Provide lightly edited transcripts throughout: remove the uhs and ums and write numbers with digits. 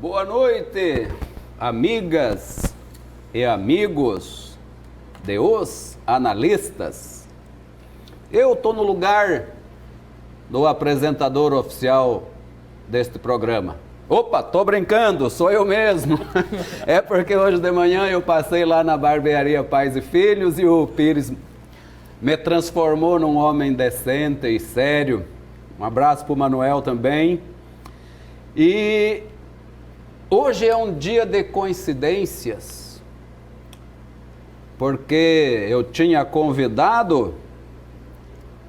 Boa noite, amigas e amigos de Os Analistas. Eu estou no lugar do apresentador oficial deste programa. Opa, tô brincando, sou eu mesmo. É porque hoje de manhã eu passei lá na barbearia Pais e Filhos e o Pires me transformou num homem decente e sério. Um abraço para o Manuel também. E hoje é um dia de coincidências, porque eu tinha convidado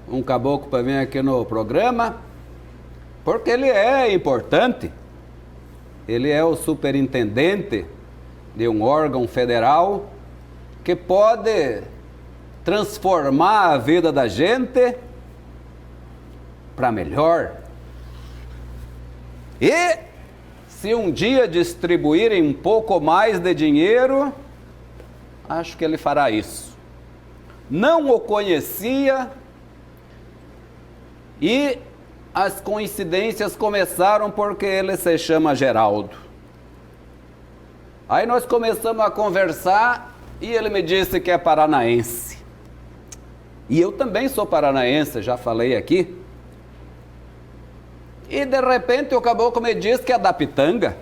um caboclo para vir aqui no programa, porque ele é importante. Ele é o superintendente de um órgão federal que pode transformar a vida da gente para melhor. E se um dia distribuírem um pouco mais de dinheiro, acho que ele fará isso. Não o conhecia e as coincidências começaram porque ele se chama Geraldo. Aí nós começamos a conversar e ele me disse que é paranaense. E eu também sou paranaense, já falei aqui. E de repente o caboclo me disse que é da Pitanga.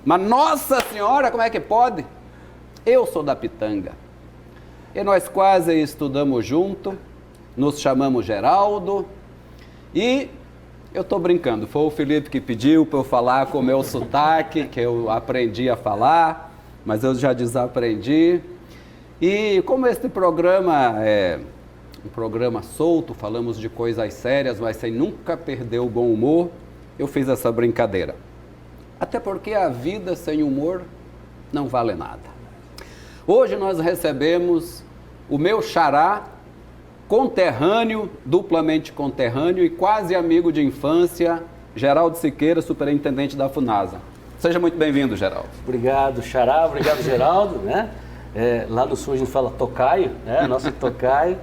Mas Nossa Senhora, como é que pode? Eu sou da Pitanga. E nós quase estudamos junto, nos chamamos Geraldo. E eu estou brincando, foi o Felipe que pediu para eu falar com o meu sotaque, que eu aprendi a falar, mas eu já desaprendi. E como este programa é um programa solto, falamos de coisas sérias, mas sem nunca perder o bom humor, eu fiz essa brincadeira. Até porque a vida sem humor não vale nada. Hoje nós recebemos o meu xará, conterrâneo, duplamente conterrâneo e quase amigo de infância, Geraldo Siqueira, superintendente da FUNASA. Seja muito bem-vindo, Geraldo. Obrigado, xará, obrigado, Geraldo, né? Lá do sul a gente fala tocaio, né? Nosso tocaio.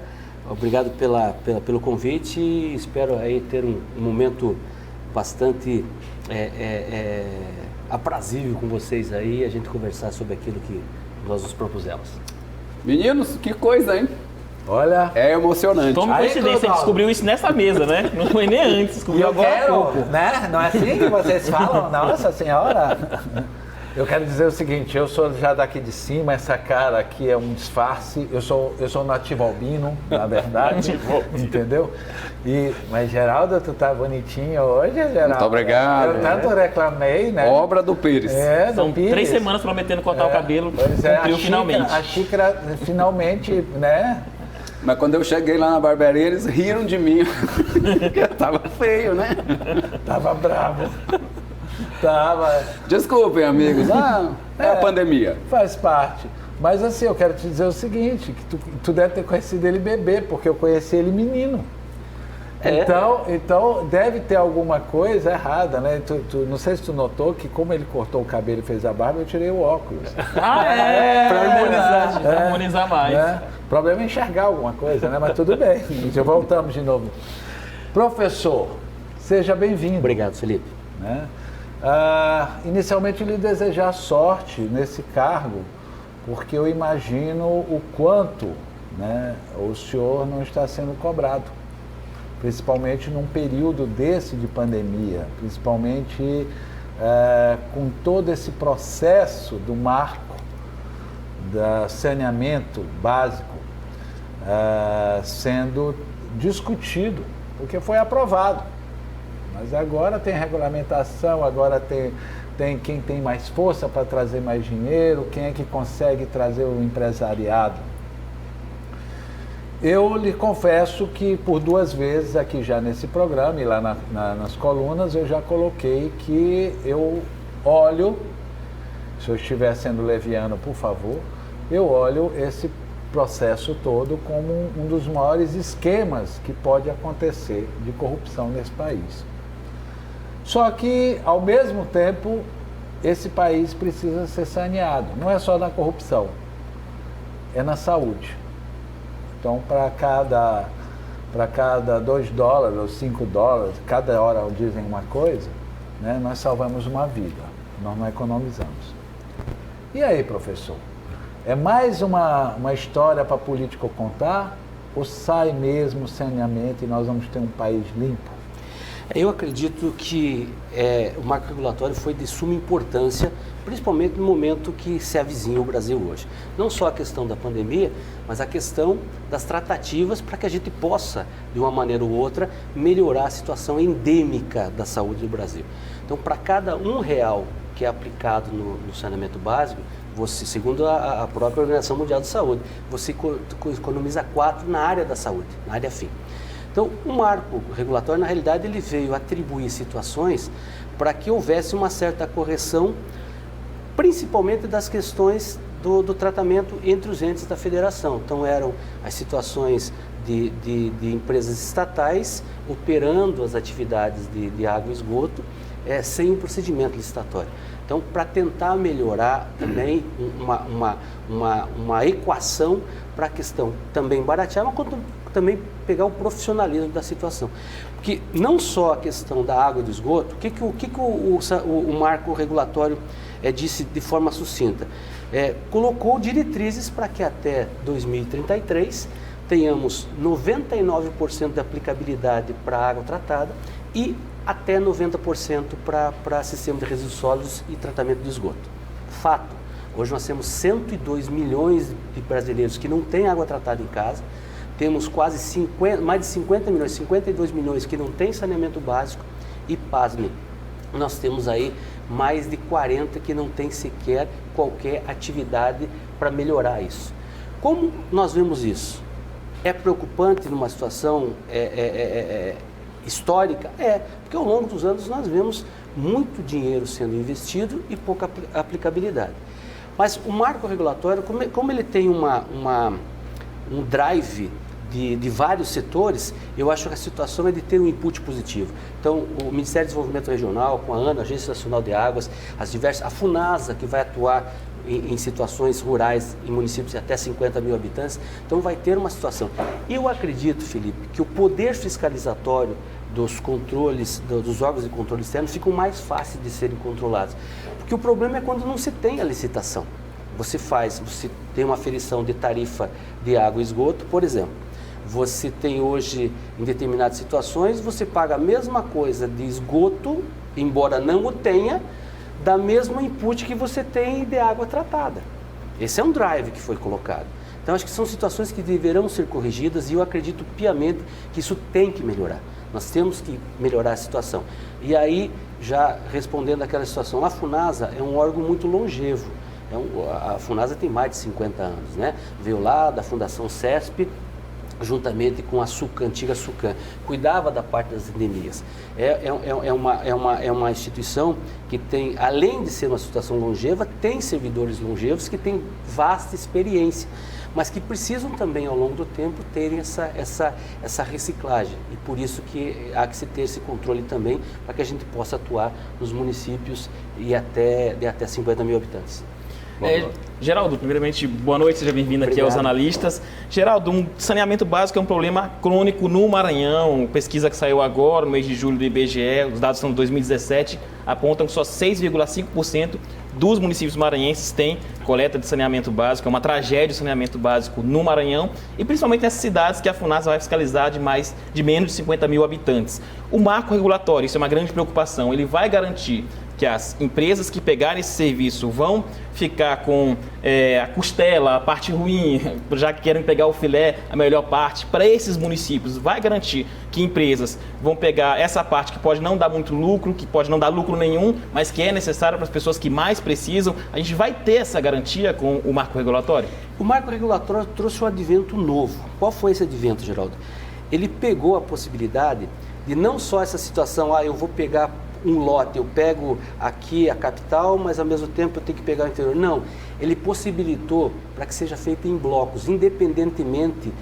Obrigado pelo convite e espero aí ter um momento bastante aprazível com vocês aí, a gente conversar sobre aquilo que nós nos propusemos. Meninos, que coisa, hein? Olha, é emocionante. Como coincidência, descobriu isso nessa mesa, né? Não foi nem antes, descobriu agora há pouco. Né? Não é assim que vocês falam? Nossa Senhora! Eu quero dizer o seguinte, eu sou já daqui de cima, essa cara aqui é um disfarce, eu sou nativo albino, na verdade, entendeu? Mas Geraldo, tu tá bonitinho hoje, Geraldo? Muito obrigado. Eu tanto reclamei, né? Obra do Pires. São do Pires. 3 semanas prometendo cortar o cabelo, cumpriu finalmente. A xícara finalmente, né? Mas quando eu cheguei lá na barbearia, eles riram de mim, porque tava feio, né? Tava bravo. Tava. Desculpem, amigos, é a pandemia. Faz parte. Mas assim, eu quero te dizer o seguinte, que tu deve ter conhecido ele bebê, porque eu conheci ele menino. Então deve ter alguma coisa errada, né? Não sei se tu notou que como ele cortou o cabelo e fez a barba, eu tirei o óculos. Pra harmonizar mais. Né? O problema é enxergar alguma coisa, né? Mas tudo bem, já voltamos de novo. Professor, seja bem-vindo. Obrigado, Felipe. Né? Inicialmente lhe desejar sorte nesse cargo, porque eu imagino o quanto, né, o senhor não está sendo cobrado, principalmente num período desse de pandemia, principalmente com todo esse processo do marco do saneamento básico sendo discutido, porque foi aprovado. Mas agora tem regulamentação, agora tem quem tem mais força para trazer mais dinheiro, quem é que consegue trazer o empresariado. Eu lhe confesso que por 2 vezes aqui já nesse programa e lá nas colunas eu já coloquei que eu olho, se eu estiver sendo leviano, por favor, eu olho esse processo todo como um dos maiores esquemas que pode acontecer de corrupção nesse país. Só que, ao mesmo tempo, esse país precisa ser saneado. Não é só na corrupção, é na saúde. Então, para cada $2 ou $5, cada hora dizem uma coisa, né, nós salvamos uma vida. nós não economizamos. E aí, professor? É mais uma história para político contar ou sai mesmo o saneamento e nós vamos ter um país limpo? Eu acredito que o marco regulatório foi de suma importância, principalmente no momento que se avizinha o Brasil hoje. Não só a questão da pandemia, mas a questão das tratativas para que a gente possa, de uma maneira ou outra, melhorar a situação endêmica da saúde do Brasil. Então, para cada R$1 que é aplicado no saneamento básico, você, segundo a própria Organização Mundial de Saúde, você economiza 4 na área da saúde, na área fim. Então, o marco regulatório, na realidade, ele veio atribuir situações para que houvesse uma certa correção, principalmente das questões do tratamento entre os entes da federação. Então, eram as situações de empresas estatais operando as atividades de água e esgoto sem um procedimento licitatório. Então, para tentar melhorar também uma equação para a questão também baratear, mas também pegar o profissionalismo da situação. Porque não só a questão da água e do esgoto, o que o marco regulatório disse de forma sucinta? Colocou diretrizes para que até 2033 tenhamos 99% de aplicabilidade para a água tratada e até 90% para sistema de resíduos sólidos e tratamento de esgoto. Fato, hoje nós temos 102 milhões de brasileiros que não têm água tratada em casa, temos mais de 50 milhões, 52 milhões que não têm saneamento básico e, pasmem, nós temos aí mais de 40 que não têm sequer qualquer atividade para melhorar isso. Como nós vemos isso? É preocupante numa situação histórica? Porque ao longo dos anos nós vemos muito dinheiro sendo investido e pouca aplicabilidade. Mas o marco regulatório, como ele tem um drive de vários setores, eu acho que a situação é de ter um input positivo. Então, o Ministério do Desenvolvimento Regional, com a ANA, Agência Nacional de Águas, a FUNASA, que vai atuar em situações rurais, em municípios de até 50 mil habitantes, então vai ter uma situação. Eu acredito, Felipe, que o poder fiscalizatório dos controles, dos órgãos de controle externo ficam mais fáceis de serem controlados. Porque o problema é quando não se tem a licitação. Você tem uma aferição de tarifa de água e esgoto, por exemplo. Você tem hoje, em determinadas situações, você paga a mesma coisa de esgoto, embora não o tenha, da mesma input que você tem de água tratada. Esse é um drive que foi colocado. Então, acho que são situações que deverão ser corrigidas e eu acredito piamente que isso tem que melhorar. Nós temos que melhorar a situação. E aí, já respondendo àquela situação, a FUNASA é um órgão muito longevo. A FUNASA tem mais de 50 anos, né? Veio lá da Fundação CESP, juntamente com a antiga SUCAM, cuidava da parte das endemias. É uma instituição que tem, além de ser uma situação longeva, tem servidores longevos que têm vasta experiência, mas que precisam também, ao longo do tempo, terem essa reciclagem. E por isso que há que se ter esse controle também, para que a gente possa atuar nos municípios de até 50 mil habitantes. Geraldo, primeiramente, boa noite, seja bem-vindo aqui aos analistas. Geraldo, um saneamento básico é um problema crônico no Maranhão. Pesquisa que saiu agora, no mês de julho do IBGE, os dados são de 2017, apontam que só 6,5% dos municípios maranhenses têm coleta de saneamento básico. É uma tragédia o saneamento básico no Maranhão e principalmente nessas cidades que a FUNASA vai fiscalizar de menos de 50 mil habitantes. O marco regulatório, isso é uma grande preocupação, ele vai garantir que as empresas que pegarem esse serviço vão ficar com a costela, a parte ruim, já que querem pegar o filé, a melhor parte, para esses municípios. Vai garantir que empresas vão pegar essa parte que pode não dar muito lucro, que pode não dar lucro nenhum, mas que é necessária para as pessoas que mais precisam. A gente vai ter essa garantia com o marco regulatório? O marco regulatório trouxe um advento novo. Qual foi esse advento, Geraldo? Ele pegou a possibilidade de não só essa situação, eu vou pegar um lote, eu pego aqui a capital, mas ao mesmo tempo eu tenho que pegar o interior. Não, ele possibilitou para que seja feito em blocos, independentemente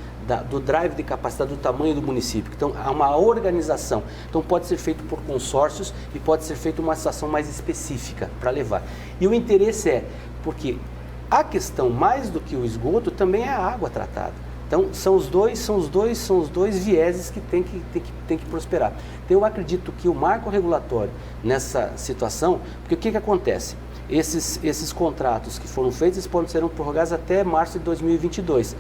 do drive de capacidade, do tamanho do município. Então, há uma organização. Então, pode ser feito por consórcios e pode ser feito uma situação mais específica para levar. E o interesse porque a questão, mais do que o esgoto, também é a água tratada. Então, são os dois vieses que tem que prosperar. Então, eu acredito que o marco regulatório nessa situação, porque o que acontece? Esses contratos que foram feitos, eles podem ser prorrogados até março de 2022.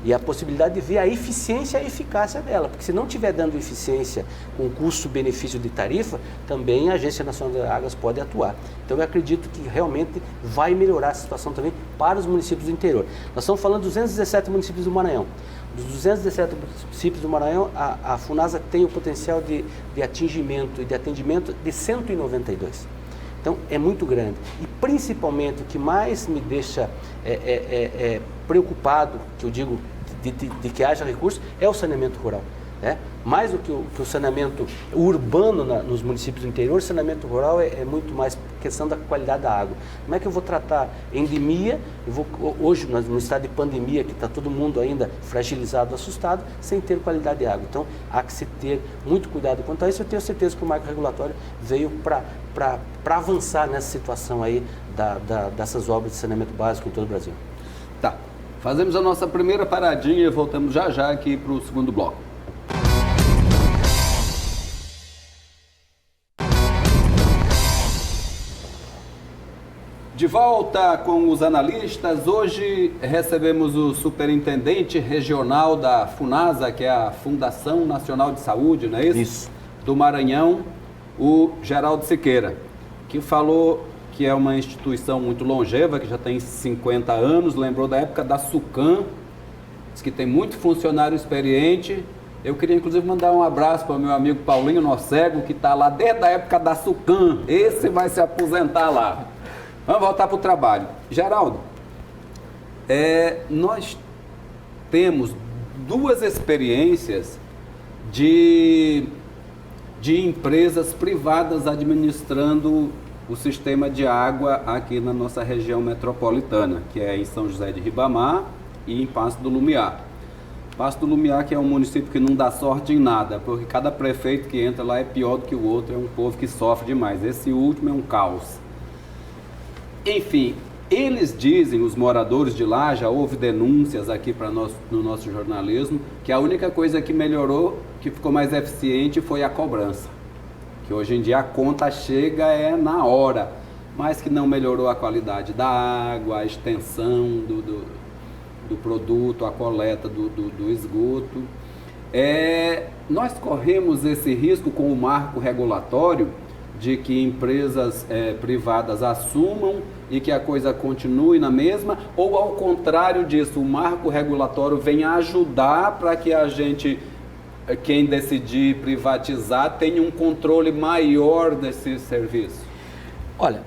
E a possibilidade de ver a eficiência e a eficácia dela, porque se não estiver dando eficiência com custo-benefício de tarifa, também a Agência Nacional de Águas pode atuar. Então eu acredito que realmente vai melhorar a situação também para os municípios do interior. Nós estamos falando de 217 municípios do Maranhão. Dos 217 municípios do Maranhão, a FUNASA tem o potencial de atingimento e de atendimento de 192. Então, é muito grande. E, principalmente, o que mais me deixa preocupado, que eu digo, de que haja recurso, é o saneamento rural. Né? Mais do que o saneamento urbano nos municípios do interior, o saneamento rural é muito mais questão da qualidade da água. Como é que eu vou tratar endemia? Hoje, no estado de pandemia, que está todo mundo ainda fragilizado, assustado, sem ter qualidade de água. Então, há que se ter muito cuidado quanto a isso. Eu tenho certeza que o marco regulatório veio para avançar nessa situação aí dessas obras de saneamento básico em todo o Brasil. Tá. Fazemos a nossa primeira paradinha e voltamos já aqui para o segundo bloco. De volta com os analistas, hoje recebemos o superintendente regional da FUNASA, que é a Fundação Nacional de Saúde, não é isso? Isso. Do Maranhão, o Geraldo Siqueira, que falou que é uma instituição muito longeva, que já tem 50 anos, lembrou da época da SUCAM, diz que tem muito funcionário experiente. Eu queria inclusive mandar um abraço para o meu amigo Paulinho Nocego, que está lá desde a época da SUCAM, esse vai se aposentar lá. Vamos voltar para o trabalho. Geraldo, nós temos duas experiências de empresas privadas administrando o sistema de água aqui na nossa região metropolitana, que é em São José de Ribamar e em Passo do Lumiar. Passo do Lumiar, que é um município que não dá sorte em nada, porque cada prefeito que entra lá é pior do que o outro, é um povo que sofre demais. Esse último é um caos. Enfim, eles dizem, os moradores de lá, já houve denúncias aqui no nosso jornalismo, que a única coisa que melhorou, que ficou mais eficiente, foi a cobrança. Que hoje em dia a conta chega na hora, mas que não melhorou a qualidade da água, a extensão do produto, a coleta do esgoto. Nós corremos esse risco com o marco regulatório de que empresas privadas assumam e que a coisa continue na mesma, ou ao contrário disso, o marco regulatório venha ajudar para que a gente, quem decidir privatizar, tenha um controle maior desse serviço? Olha,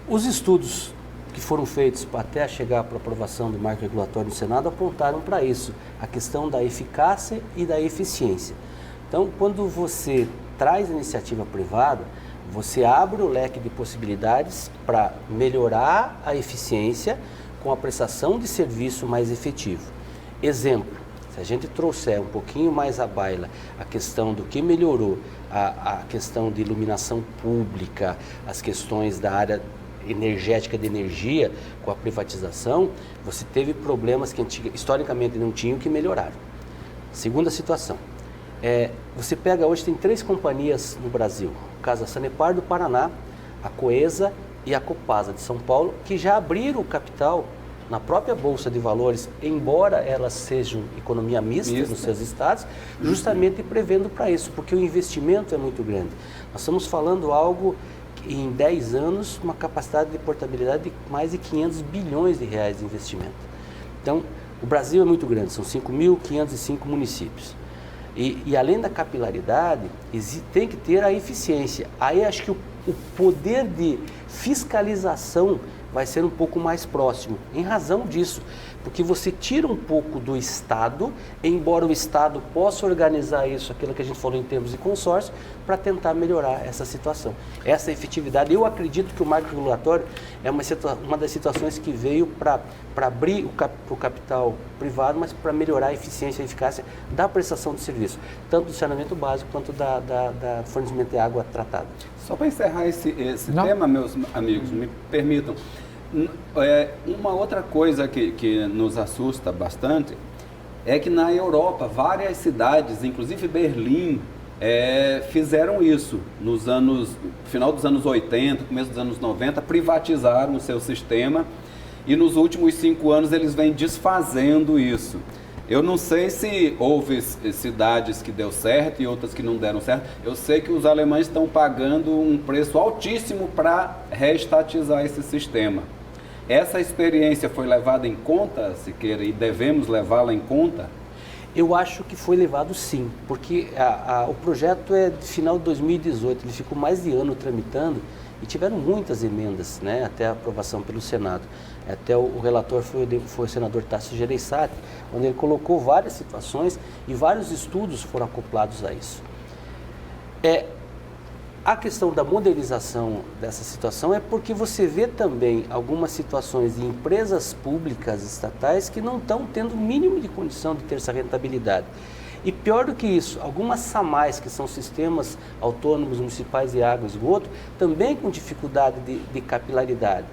os estudos que foram feitos até chegar para a aprovação do marco regulatório no Senado apontaram para isso, a questão da eficácia e da eficiência. Então, quando você traz a iniciativa privada, você abre o leque de possibilidades para melhorar a eficiência com a prestação de serviço mais efetivo. Exemplo, se a gente trouxer um pouquinho mais à baila a questão do que melhorou, a questão de iluminação pública, as questões da área energética de energia com a privatização, você teve problemas que historicamente não tinham que melhoraram. Segunda situação, você pega hoje, tem 3 companhias no Brasil, o caso da Sanepar do Paraná, a Coesa e a Copasa de São Paulo, que já abriram o capital na própria Bolsa de Valores, embora elas sejam economia mista nos seus estados, justamente prevendo para isso, porque o investimento é muito grande. Nós estamos falando algo que em 10 anos, uma capacidade de portabilidade de mais de 500 bilhões de reais de investimento. Então, o Brasil é muito grande, são 5.505 municípios. E além da capilaridade, tem que ter a eficiência. Aí acho que o poder de fiscalização vai ser um pouco mais próximo, em razão disso, porque você tira um pouco do Estado, embora o Estado possa organizar isso, aquilo que a gente falou em termos de consórcio, para tentar melhorar essa situação. Essa efetividade, eu acredito que o marco regulatório é uma das situações que veio para abrir o capital privado, mas para melhorar a eficiência e a eficácia da prestação de serviço, tanto do saneamento básico quanto da fornecimento de água tratada. Só para encerrar esse tema, meus amigos, me permitam, uma outra coisa que nos assusta bastante é que na Europa, várias cidades, inclusive Berlim, fizeram isso. Final dos anos 80, começo dos anos 90, privatizaram o seu sistema e nos últimos 5 anos eles vêm desfazendo isso. Eu não sei se houve cidades que deu certo e outras que não deram certo. Eu sei que os alemães estão pagando um preço altíssimo para reestatizar esse sistema. Essa experiência foi levada em conta, Siqueira, e devemos levá-la em conta? Eu acho que foi levado sim, porque o projeto é de final de 2018, ele ficou mais de ano tramitando e tiveram muitas emendas, né, até a aprovação pelo Senado. Até o relator foi o senador Tasso Gereissati, onde ele colocou várias situações e vários estudos foram acoplados a isso. A questão da modernização dessa situação é porque você vê também algumas situações de empresas públicas estatais que não estão tendo o mínimo de condição de ter essa rentabilidade. E pior do que isso, algumas SAMAIs, que são sistemas autônomos municipais de água e esgoto, também com dificuldade de capilaridade.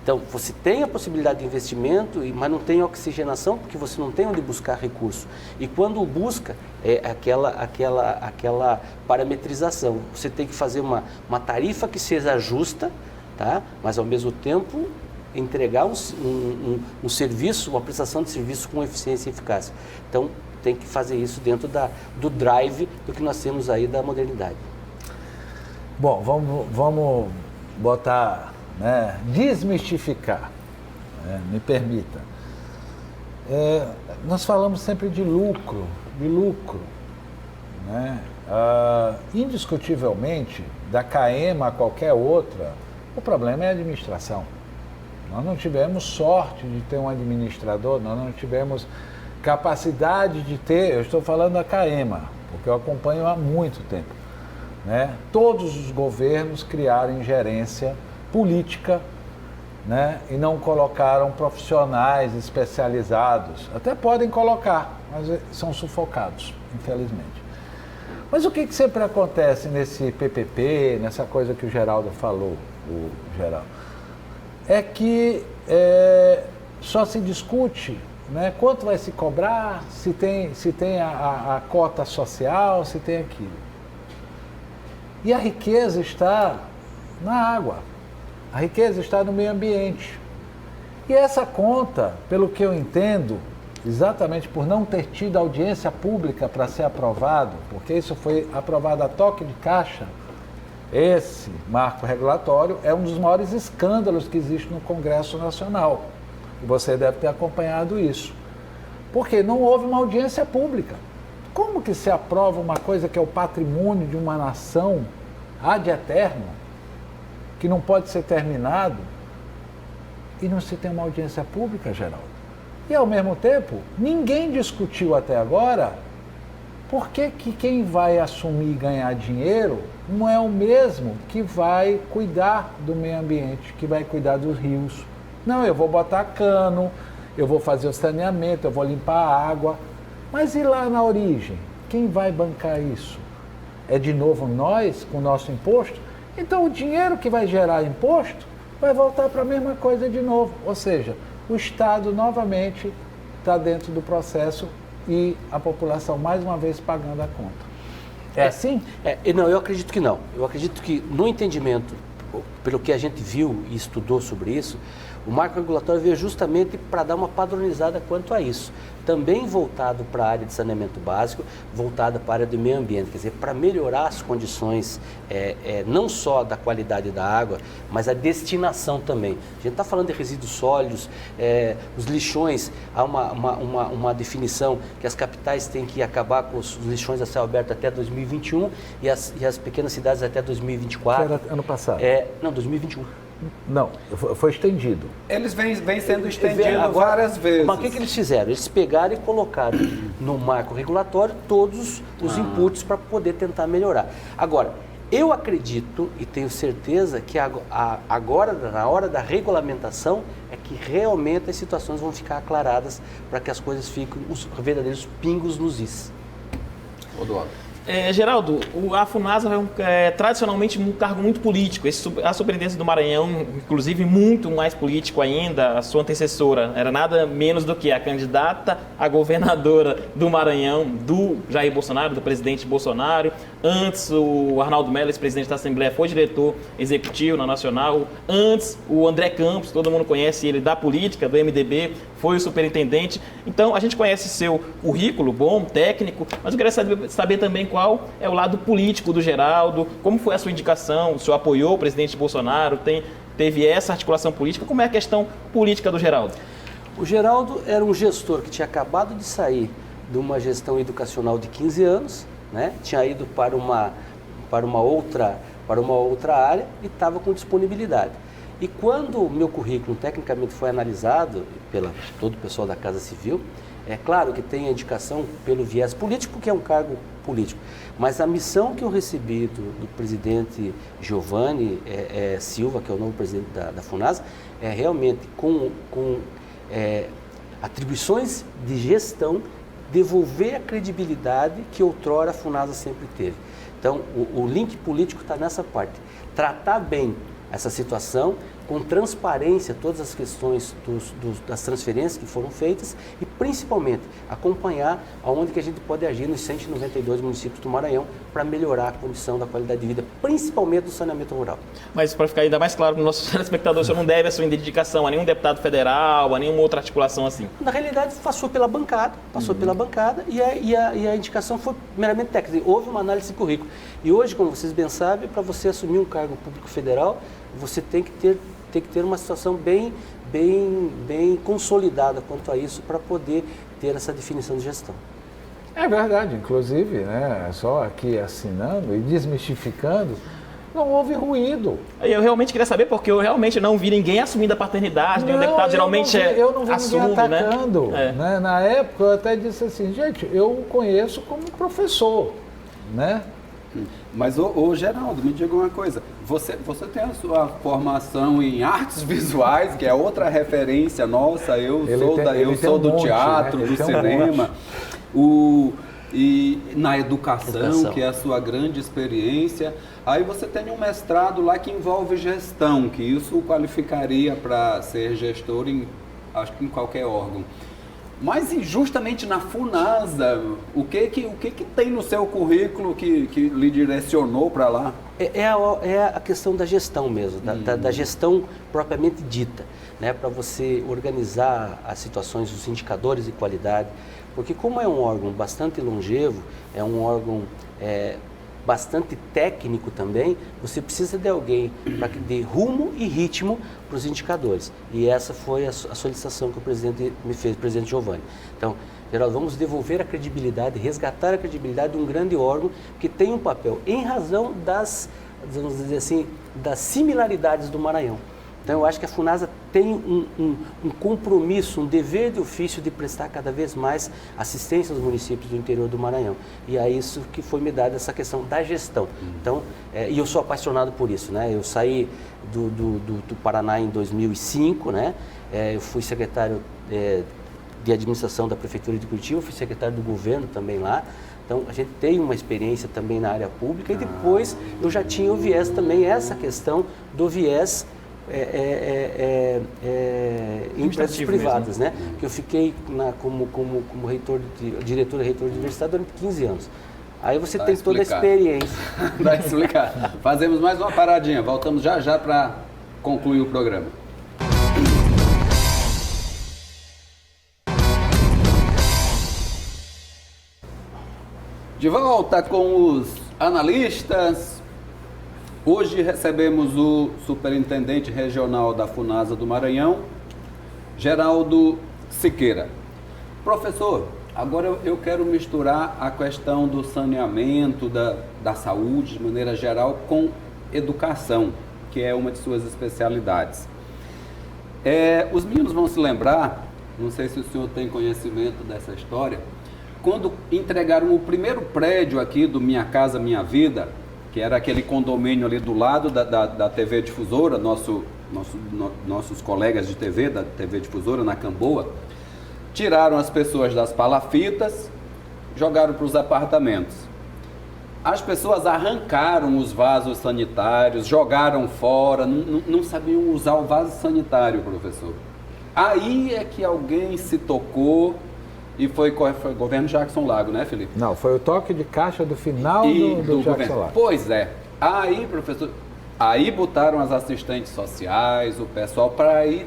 Então, você tem a possibilidade de investimento, mas não tem oxigenação, porque você não tem onde buscar recurso. E quando busca, é aquela parametrização. Você tem que fazer uma tarifa que seja justa, tá? Mas ao mesmo tempo entregar um serviço, uma prestação de serviço com eficiência e eficácia. Então, tem que fazer isso dentro do drive do que nós temos aí da modernidade. Bom, vamos botar... desmistificar, me permita. Nós falamos sempre de lucro, indiscutivelmente, da CAEMA a qualquer outra, o problema é a administração. Nós não tivemos sorte de ter um administrador, nós não tivemos capacidade de ter, eu estou falando da CAEMA, porque eu acompanho há muito tempo, Todos os governos criaram ingerência política, e não colocaram profissionais especializados. Até podem colocar, mas são sufocados, infelizmente. Mas o que sempre acontece nesse PPP, nessa coisa que o Geraldo falou, é que só se discute quanto vai se cobrar, se tem a cota social, se tem aquilo. E a riqueza está na água. A riqueza está no meio ambiente. E essa conta, pelo que eu entendo, exatamente por não ter tido audiência pública para ser aprovado, porque isso foi aprovado a toque de caixa, esse marco regulatório é um dos maiores escândalos que existe no Congresso Nacional. E você deve ter acompanhado isso. Porque não houve uma audiência pública. Como que se aprova uma coisa que é o patrimônio de uma nação ad eterno, que não pode ser terminado, e não se tem uma audiência pública, Geraldo? E, ao mesmo tempo, ninguém discutiu até agora por que quem vai assumir e ganhar dinheiro não é o mesmo que vai cuidar do meio ambiente, que vai cuidar dos rios. Não, eu vou botar cano, eu vou fazer o saneamento, eu vou limpar a água. Mas e lá na origem? Quem vai bancar isso? É de novo nós, com o nosso imposto? Então o dinheiro que vai gerar imposto vai voltar para a mesma coisa de novo. Ou seja, o Estado novamente está dentro do processo e a população mais uma vez pagando a conta. É assim? Não, eu acredito que não. Eu acredito que no entendimento, pelo que a gente viu e estudou sobre isso, o marco regulatório veio justamente para dar uma padronizada quanto a isso. Também voltado para a área de saneamento básico, voltado para a área do meio ambiente, quer dizer, para melhorar as condições não só da qualidade da água, mas a destinação também. A gente está falando de resíduos sólidos, os lixões, há uma definição que as capitais têm que acabar com os lixões a céu aberto até 2021 e as pequenas cidades até 2024. Era ano passado? Não, 2021. Não, foi estendido. Eles vêm sendo estendidos várias vezes. Mas o que eles fizeram? Eles pegaram e colocaram no marco regulatório todos os inputs para poder tentar melhorar. Agora, eu acredito e tenho certeza que agora, na hora da regulamentação, é que realmente as situações vão ficar aclaradas para que as coisas fiquem os verdadeiros pingos nos is. Geraldo, a FUNASA é tradicionalmente um cargo muito político. A Superintendência do Maranhão, inclusive, muito mais político ainda. A sua antecessora era nada menos do que a candidata a governadora do Maranhão, do Jair Bolsonaro, do presidente Bolsonaro. Antes, o Arnaldo Melo, ex-presidente da Assembleia, foi diretor executivo na Nacional. Antes, o André Campos, todo mundo conhece ele da política, do MDB, foi o superintendente. Então, a gente conhece seu currículo bom, técnico, mas eu queria saber também qual é o lado político do Geraldo, como foi a sua indicação, o senhor apoiou o presidente Bolsonaro, teve essa articulação política, como é a questão política do Geraldo? O Geraldo era um gestor que tinha acabado de sair de uma gestão educacional de 15 anos, né? Tinha ido para uma outra área e estava com disponibilidade. E quando o meu currículo tecnicamente foi analisado pelo todo o pessoal da Casa Civil, é claro que tem a indicação pelo viés político, porque é um cargo político, mas a missão que eu recebi do presidente Giovanni Silva, que é o novo presidente da FUNASA, é realmente com atribuições de gestão, devolver a credibilidade que outrora a FUNASA sempre teve. Então, o link político está nessa parte. Tratar bem essa situação, com transparência, todas as questões das transferências que foram feitas e, principalmente, acompanhar aonde que a gente pode agir nos 192 municípios do Maranhão para melhorar a condição da qualidade de vida, principalmente do saneamento rural. Mas, para ficar ainda mais claro para os nossos telespectadores, o senhor não deve a sua dedicação a nenhum deputado federal, a nenhuma outra articulação assim? Na realidade, passou pela bancada, e a indicação foi meramente técnica. Houve uma análise de currículo. E hoje, como vocês bem sabem, para você assumir um cargo público federal, você tem que ter uma situação bem consolidada quanto a isso para poder ter essa definição de gestão. É verdade, inclusive, né, só aqui assinando e desmistificando, não houve ruído. Eu realmente queria saber, porque eu realmente não vi ninguém assumindo a paternidade, nenhum deputado geralmente eu não vi assume, ninguém atacando, né? Na época eu até disse assim, gente, eu o conheço como professor, né? Mas, ô Geraldo, me diga uma coisa, você tem a sua formação em artes visuais, que é outra referência nossa, eu sou do teatro, do cinema, e na educação, que é a sua grande experiência. Aí você tem um mestrado lá que envolve gestão, que isso o qualificaria para ser gestor acho que em qualquer órgão. Mas justamente na FUNASA, o que tem no seu currículo que lhe direcionou para lá? É a questão da gestão mesmo, da gestão propriamente dita, né? Para você organizar as situações, os indicadores de qualidade, porque como é um órgão bastante longevo, é um órgão bastante técnico também, você precisa de alguém para que dê rumo e ritmo para os indicadores. E essa foi a solicitação que o presidente me fez, o presidente Giovanni. Então, Geraldo, vamos devolver a credibilidade, resgatar a credibilidade de um grande órgão que tem um papel em razão vamos dizer assim, das similaridades do Maranhão. Então, eu acho que a FUNASA tem um compromisso, um dever de ofício de prestar cada vez mais assistência aos municípios do interior do Maranhão. E é isso que foi me dada essa questão da gestão. Então, e eu sou apaixonado por isso, né? Eu saí do Paraná em 2005, né? Eu fui secretário de administração da Prefeitura de Curitiba, fui secretário do governo também lá. Então, a gente tem uma experiência também na área pública e depois eu já tinha o viés também, essa questão do viés em empresas privadas, né? Que eu fiquei como diretor e reitor de universidade durante 15 anos. Aí você tem toda a experiência. Vai explicar. Fazemos mais uma paradinha, voltamos já para concluir o programa. De volta com os analistas. Hoje recebemos o superintendente regional da FUNASA do Maranhão, Geraldo Siqueira. Professor, agora eu quero misturar a questão do saneamento, da saúde, de maneira geral, com educação, que é uma de suas especialidades. Os meninos vão se lembrar, não sei se o senhor tem conhecimento dessa história, quando entregaram o primeiro prédio aqui do Minha Casa Minha Vida, que era aquele condomínio ali do lado da TV Difusora, nossos colegas de TV, da TV Difusora, na Camboa, tiraram as pessoas das palafitas, jogaram para os apartamentos. As pessoas arrancaram os vasos sanitários, jogaram fora, não sabiam usar o vaso sanitário, professor. Aí é que alguém se tocou e foi o governo Jackson Lago, né, Felipe? Não, foi o toque de caixa do final do Jackson Lago. Pois é. Aí, professor, aí botaram as assistentes sociais, o pessoal, para ir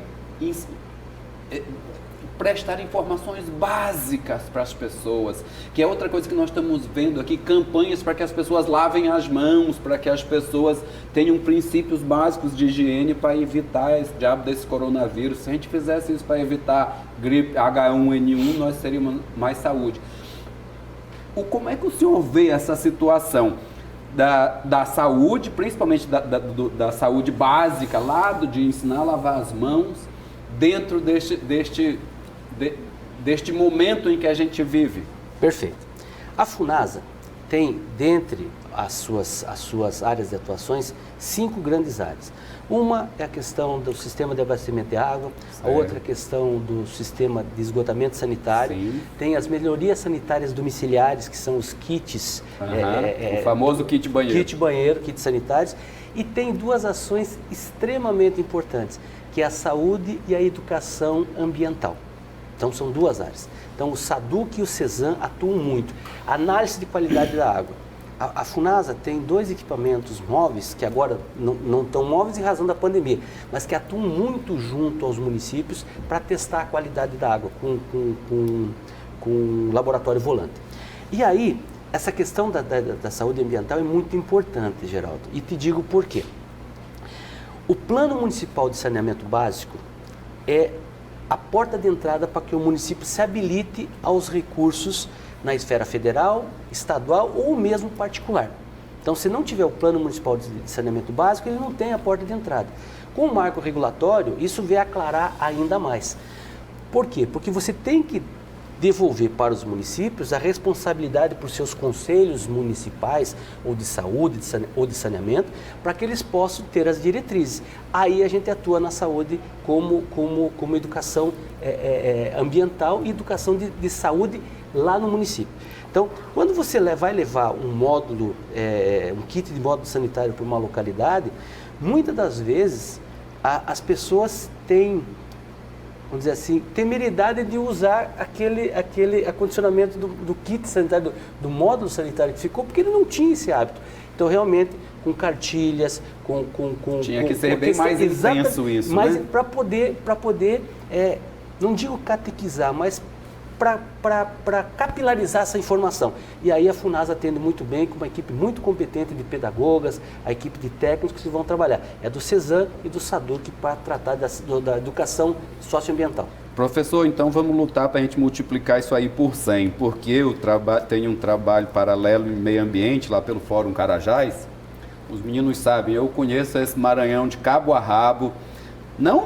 prestar informações básicas para as pessoas, que é outra coisa que nós estamos vendo aqui, campanhas para que as pessoas lavem as mãos, para que as pessoas tenham princípios básicos de higiene para evitar esse diabo desse coronavírus. Se a gente fizesse isso para evitar gripe H1N1, nós teríamos mais saúde. Como é que o senhor vê essa situação da saúde, principalmente da saúde básica, de ensinar a lavar as mãos, dentro deste momento em que a gente vive? Perfeito. A FUNASA tem, dentre as suas áreas de atuações, 5 grandes áreas. Uma é a questão do sistema de abastecimento de água, a outra é a questão do sistema de esgotamento sanitário, Sim. Tem as melhorias sanitárias domiciliares, que são os kits. O famoso kit banheiro. Kit banheiro, kits sanitários. E tem 2 ações extremamente importantes, que é a saúde e a educação ambiental. Então, são 2 áreas. Então, o SADUC e o CESAM atuam muito. Análise de qualidade da água. A FUNASA tem 2 equipamentos móveis, que agora não estão móveis em razão da pandemia, mas que atuam muito junto aos municípios para testar a qualidade da água com um laboratório volante. E aí, essa questão da saúde ambiental é muito importante, Geraldo, e te digo por quê. O Plano Municipal de Saneamento Básico é a porta de entrada para que o município se habilite aos recursos na esfera federal, estadual ou mesmo particular. Então, se não tiver o Plano Municipal de Saneamento Básico, ele não tem a porta de entrada. Com o marco regulatório, isso vem aclarar ainda mais. Por quê? Porque você tem que devolver para os municípios a responsabilidade por seus conselhos municipais ou de saúde ou de saneamento, para que eles possam ter as diretrizes. Aí a gente atua na saúde como educação ambiental e educação de saúde lá no município. Então, quando você vai levar um módulo, um kit de módulo sanitário para uma localidade, muitas das vezes as pessoas têm, vamos dizer assim, temeridade de usar aquele acondicionamento do kit sanitário, do módulo sanitário que ficou, porque ele não tinha esse hábito. Então, realmente, com cartilhas, Tinha que ser bem mais intenso isso, mas né? para poder, não digo catequizar, mas para capilarizar essa informação. E aí a FUNASA atende muito bem, com uma equipe muito competente de pedagogas, a equipe de técnicos que vão trabalhar. É do CESAM e do SADUC para tratar da educação socioambiental. Professor, então vamos lutar para a gente multiplicar isso aí por 100, porque eu tenho um trabalho paralelo em meio ambiente lá pelo Fórum Carajás. Os meninos sabem, eu conheço esse Maranhão de cabo a rabo, não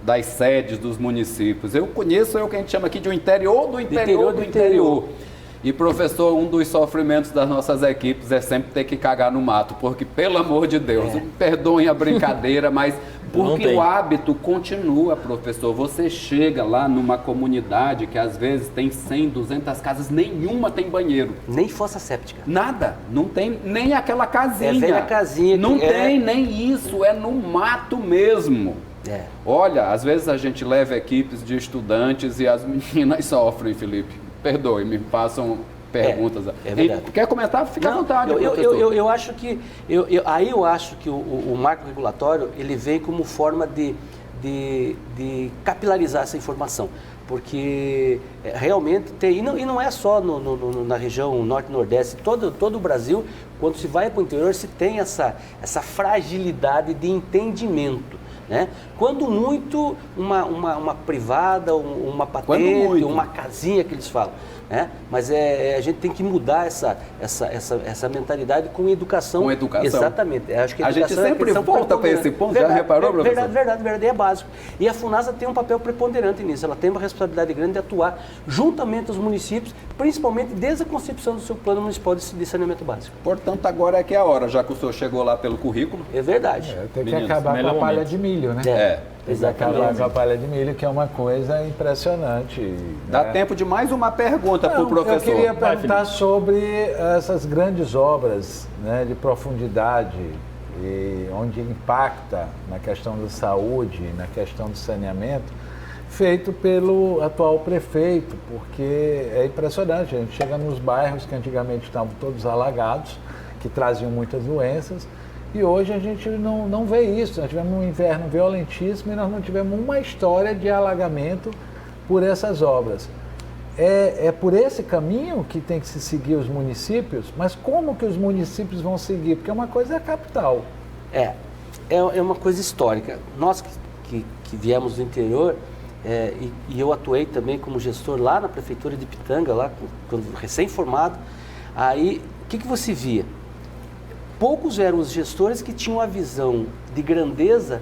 das sedes dos municípios. Eu conheço o que a gente chama aqui de um interior do interior. E, professor, um dos sofrimentos das nossas equipes é sempre ter que cagar no mato, porque, pelo amor de Deus, perdoem a brincadeira, mas porque o hábito continua, professor. Você chega lá numa comunidade que às vezes tem 100, 200 casas, nenhuma tem banheiro. Nem fossa séptica. Nada, não tem nem aquela casinha. É a velha casinha. Não tem nem isso, é no mato mesmo. Olha, às vezes a gente leva equipes de estudantes e as meninas sofrem, Felipe. Perdoe, me façam perguntas. É verdade. Quer comentar? Fica à vontade, professor. Eu acho que eu acho que o marco regulatório ele vem como forma de capilarizar essa informação, porque realmente tem, e não é só na região norte e nordeste, todo o Brasil, quando se vai para o interior, se tem essa fragilidade de entendimento. Né? Quando muito, uma privada, uma patente, uma casinha que eles falam. Né? Mas a gente tem que mudar essa mentalidade com educação. Com educação. Exatamente. Acho que a gente sempre volta para esse ponto, já reparou, professor? Verdade, é básico. E a FUNASA tem um papel preponderante nisso, ela tem uma responsabilidade grande de atuar juntamente aos municípios, principalmente desde a concepção do seu plano municipal de saneamento básico. Portanto, agora é que é a hora, já que o senhor chegou lá pelo currículo. É verdade. Tem que acabar com a palha de milho, né? Tem que acabar com a palha de milho, que é uma coisa impressionante. Dá né? tempo de mais uma pergunta para o professor. Eu queria perguntar sobre essas grandes obras, né, de profundidade, e onde impacta na questão da saúde, na questão do saneamento, feito pelo atual prefeito, porque é impressionante, a gente chega nos bairros que antigamente estavam todos alagados, que traziam muitas doenças, e hoje a gente não vê isso. Nós tivemos um inverno violentíssimo e nós não tivemos uma história de alagamento por essas obras. É por esse caminho que tem que se seguir os municípios, mas como que os municípios vão seguir? Porque uma coisa é a capital. É uma coisa histórica. Nós que viemos do interior, e eu atuei também como gestor lá na prefeitura de Pitanga, lá quando recém-formado, aí o que você via? Poucos eram os gestores que tinham a visão de grandeza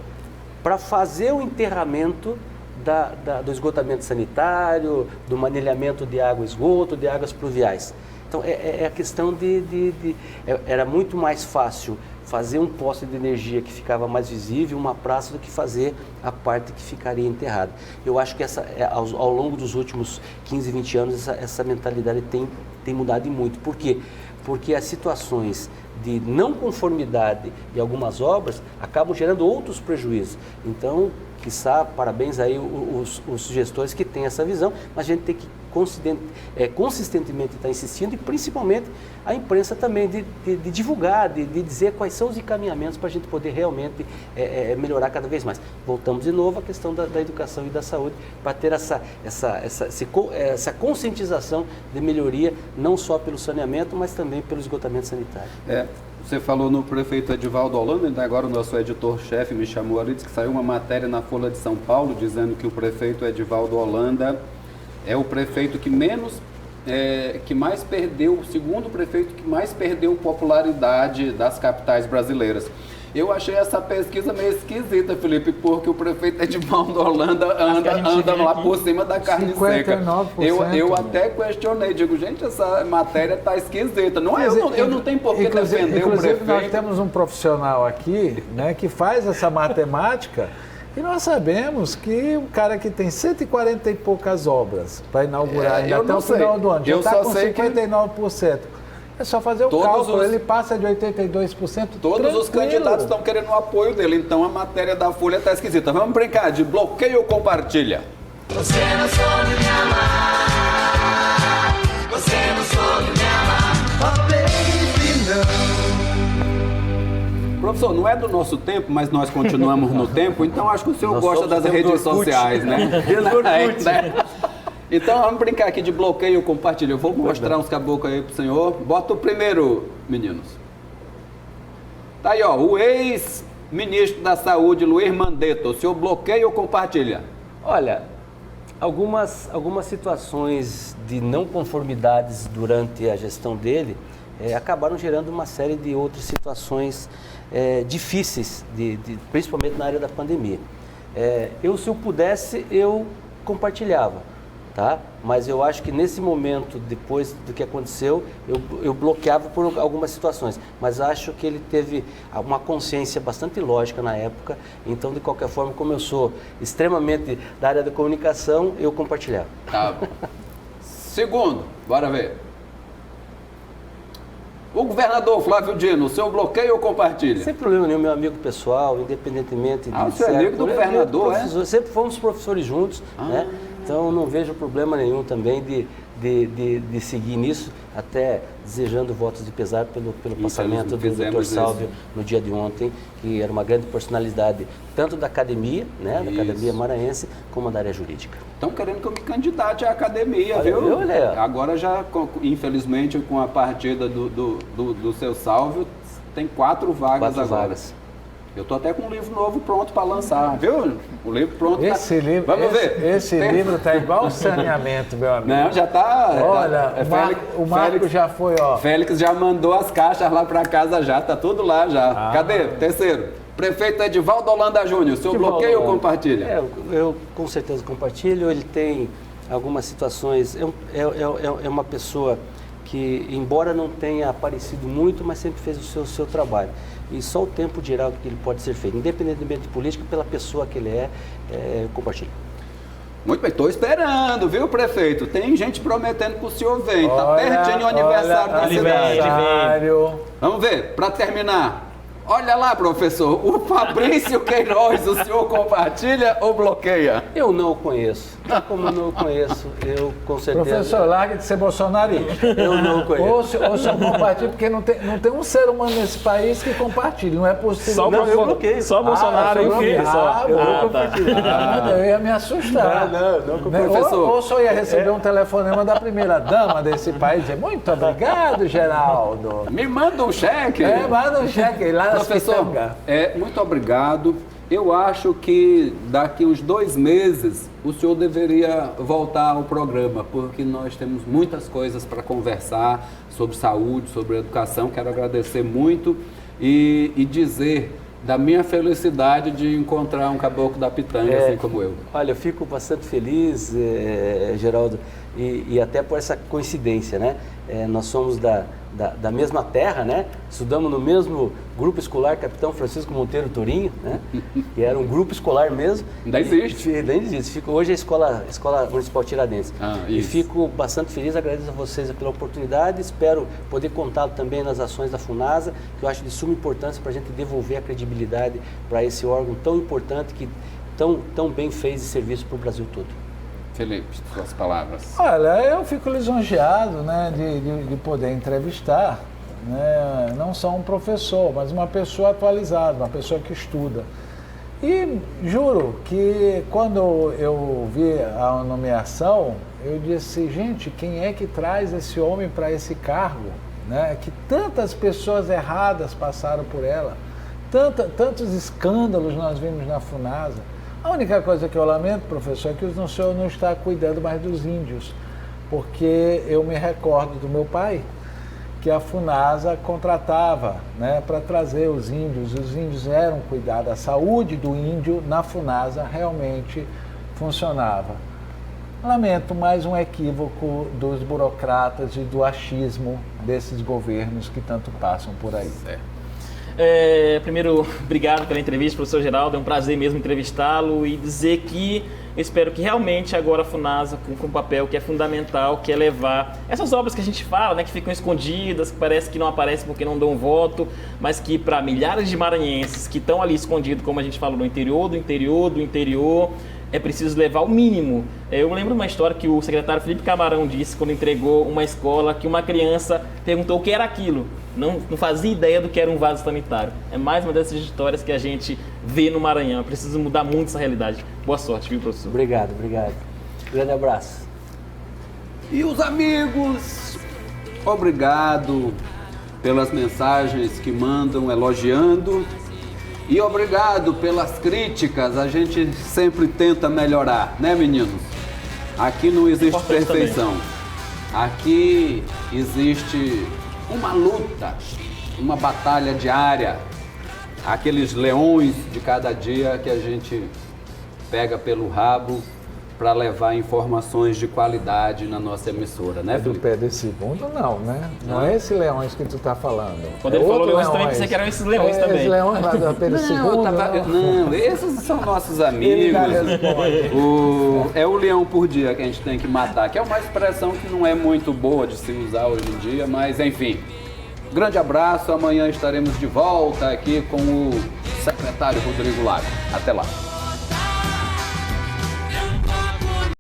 para fazer o enterramento do esgotamento sanitário, do manilhamento de água e esgoto, de águas pluviais. Então, a questão era muito mais fácil fazer um poste de energia que ficava mais visível, uma praça, do que fazer a parte que ficaria enterrada. Eu acho que ao longo dos últimos 15, 20 anos, essa mentalidade tem mudado e muito. Por quê? Porque as situações de não conformidade de algumas obras acabam gerando outros prejuízos. Então, quiçá, parabéns aí os gestores que têm essa visão, mas a gente tem que consistentemente estar insistindo, e principalmente a imprensa também de divulgar, de dizer quais são os encaminhamentos para a gente poder realmente melhorar cada vez mais. Voltamos de novo à questão da educação e da saúde, para ter essa conscientização de melhoria, não só pelo saneamento, mas também pelo esgotamento sanitário. Você falou no prefeito Edivaldo Holanda, ainda agora o nosso editor-chefe me chamou ali, disse que saiu uma matéria na Folha de São Paulo dizendo que o prefeito Edivaldo Holanda é o prefeito que mais perdeu, o segundo prefeito que mais perdeu popularidade das capitais brasileiras. Eu achei essa pesquisa meio esquisita, Felipe, porque o prefeito Edivaldo Holanda anda lá por cima da carne 59%. Seca. Eu até questionei, digo, gente, essa matéria está esquisita. Eu não tenho por que defender o prefeito. Nós temos um profissional aqui, né, que faz essa matemática, e nós sabemos que um cara que tem 140 e poucas obras para inaugurar ainda até o final do ano, já está com 59%. É só fazer o cálculo, ele passa de 82%. Todos os candidatos estão querendo o apoio dele, então a matéria da Folha está esquisita. Vamos brincar de bloqueio ou compartilha? Você não soube me amar, você não soube me amar, oh baby, não. Professor, não é do nosso tempo, mas nós continuamos no tempo, então acho que o senhor gosta das redes sociais, né? Então vamos brincar aqui de bloqueio ou compartilha. Eu vou mostrar uns caboclos aí pro senhor. Bota o primeiro, meninos. Tá aí, ó, o ex-ministro da Saúde, Luiz Mandetta. O senhor bloqueia ou compartilha? Olha, algumas situações de não conformidades durante a gestão dele acabaram gerando uma série de outras situações difíceis, principalmente na área da pandemia. Se eu pudesse, eu compartilhava. Tá? Mas eu acho que nesse momento, depois do que aconteceu, eu bloqueava por algumas situações. Mas acho que ele teve uma consciência bastante lógica na época. Então, de qualquer forma, como eu sou extremamente da área da comunicação, eu compartilhava. Tá bom. Segundo, bora ver. O governador Flávio Dino, o seu bloqueio ou compartilha? Sem problema nenhum, meu amigo pessoal, independentemente de... você é amigo do governador, Sempre fomos professores juntos, né? Então, não vejo problema nenhum também de seguir nisso, até desejando votos de pesar pelo passamento do Dr. Sálvio no dia de ontem, que era uma grande personalidade, tanto da academia, né, da academia maranhense, como da área jurídica. Estão querendo que eu me candidate à academia, olha, viu? Olha. Agora já, infelizmente, com a partida do seu Sálvio, tem 4 vagas agora. Eu estou até com um livro novo pronto para lançar, viu? O livro pronto. Vamos ver. Esse livro está igual o saneamento, meu amigo. Não, já está. Olha, o Marco já foi, ó. Félix já mandou as caixas lá para casa já, tá tudo lá já. Cadê? Terceiro. Prefeito Edivaldo Holanda Júnior, o senhor bloqueia ou compartilha? Eu com certeza compartilho. Ele tem algumas situações. É uma pessoa que, embora não tenha aparecido muito, mas sempre fez o seu trabalho. e só o tempo dirá o que ele pode ser feito, independentemente de política, pela pessoa que ele é, compartilho. Muito bem, estou esperando, viu, prefeito? Tem gente prometendo que o senhor vem. Está pertinho o aniversário da cidade. Aniversário. Vamos ver, para terminar. Olha lá, professor, o Fabrício Queiroz, o senhor compartilha ou bloqueia? Eu não o conheço. Como eu não o conheço, eu com certeza... Professor, larga de ser bolsonarista. Eu não o conheço. Ou se eu compartilho, porque não tem um ser humano nesse país que compartilhe. Não é possível. Só, Não, eu bloqueei. Só Bolsonaro e o filho. Só. Eu não Tá. compartilho. Eu ia me assustar. Não, Né? professor. Ou só ia receber um telefonema da primeira-dama desse país, dizer, muito obrigado, Geraldo. Me manda um cheque. Manda um cheque aí lá na Professor, muito obrigado. Eu acho que daqui uns 2 meses o senhor deveria voltar ao programa, porque nós temos muitas coisas para conversar sobre saúde, sobre educação. Quero agradecer muito e dizer da minha felicidade de encontrar um caboclo da pitanga, assim como eu. Olha, eu fico bastante feliz, Geraldo, e até por essa coincidência, né? Nós somos da mesma terra, né? Estudamos no mesmo grupo escolar Capitão Francisco Monteiro Torinho, né? Que era um grupo escolar mesmo. Ainda existe. Ainda existe. Hoje é a Escola Municipal Tiradentes. E isso. fico bastante feliz, agradeço a vocês pela oportunidade, espero poder contar também nas ações da FUNASA, que eu acho de suma importância para a gente devolver a credibilidade para esse órgão tão importante que tão bem fez esse serviço para o Brasil todo. Felipe, suas palavras. Olha, eu fico lisonjeado, né, de poder entrevistar, né, não só um professor, mas uma pessoa atualizada, uma pessoa que estuda. E juro que quando eu vi a nomeação, eu disse, gente, quem é que traz esse homem para esse cargo? Né? Que tantas pessoas erradas passaram por ela, tantos escândalos nós vimos na FUNASA. A única coisa que eu lamento, professor, é que o senhor não está cuidando mais dos índios, porque eu me recordo do meu pai, que a FUNASA contratava, né, para trazer os índios eram cuidados, a saúde do índio na FUNASA realmente funcionava. Lamento mais um equívoco dos burocratas e do achismo desses governos que tanto passam por aí. Primeiro, obrigado pela entrevista, professor Geraldo, é um prazer mesmo entrevistá-lo e dizer que eu espero que realmente agora a FUNASA cumpra um papel que é fundamental, que é levar essas obras que a gente fala, né, que ficam escondidas, que parece que não aparecem porque não dão voto, mas que para milhares de maranhenses que estão ali escondidos, como a gente falou, no interior, é preciso levar o mínimo. Eu lembro de uma história que o secretário Felipe Camarão disse quando entregou uma escola que uma criança perguntou o que era aquilo. Não fazia ideia do que era um vaso sanitário. É mais uma dessas histórias que a gente vê no Maranhão. É preciso mudar muito essa realidade. Boa sorte, viu, professor? Obrigado. Grande abraço. E os amigos, obrigado pelas mensagens que mandam elogiando e obrigado pelas críticas. A gente sempre tenta melhorar, né, meninos? Aqui não existe Importante perfeição. Aqui existe uma luta, uma batalha diária, aqueles leões de cada dia que a gente pega pelo rabo para levar informações de qualidade na nossa emissora, né, Do Felipe? pé desse mundo, não, né? Não é esse leões que tu tá falando. Quando ele falou leões, também pensei que eram esses leões também. Esses leões lá do Pedro II. Não, esses são nossos amigos. É o leão por dia que a gente tem que matar, que é uma expressão que não é muito boa de se usar hoje em dia, mas enfim. Grande abraço, amanhã estaremos de volta aqui com o secretário Rodrigo Lago. Até lá.